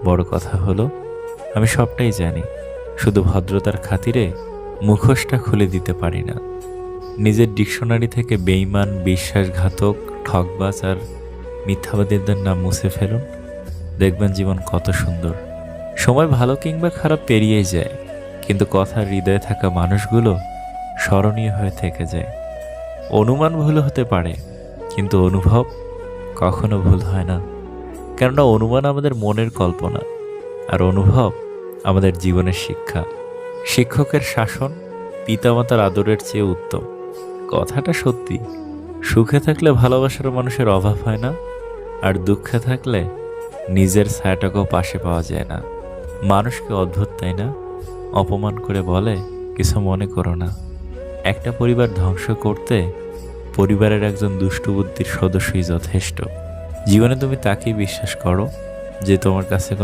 বড় কথা হলো আমি সবটাই জানি, শুধু ভদ্রতার খাতিরে মুখোশটা খুলে দিতে পারি না। নিজের ডিকশনারি থেকে বেঈমান, বিশ্বাসঘাতক, ঠকবাজ আর মিথ্যাবাদীদের নাম মুছে ফেলুন, দেখবেন জীবন কত সুন্দর। সময় ভালো কিংবা খারাপ পেরিয়েই যায়, কিন্তু কথার হৃদয়ে থাকা মানুষগুলো স্মরণীয় হয়ে থেকে যায়। অনুমান ভুল হতে পারে, কিন্তু অনুভব কখনো ভুল হয় না। কেননা অনুমান আমাদের মনের কল্পনা, আর অনুভব আমাদের জীবনের শিক্ষা। শিক্ষকের শাসন পিতামাতার আদরের চেয়ে উত্তম। কথাটা সত্যি। সুখে থাকলে ভালোবাসার মানুষের অভাব হয় না, আর দুঃখে থাকলে নিজের ছায়াটাকেও পাশে পাওয়া যায় না। মানুষকে অদ্ভুত, তাই না? অপমান করে বলে কিছু মনে করো না। একটা পরিবার ধ্বংস করতে পরিবারের একজন দুষ্টু বুদ্ধির সদস্যই যথেষ্ট। জীবনে তুমি তাকেই বিশ্বাস করো যে তোমার কাছে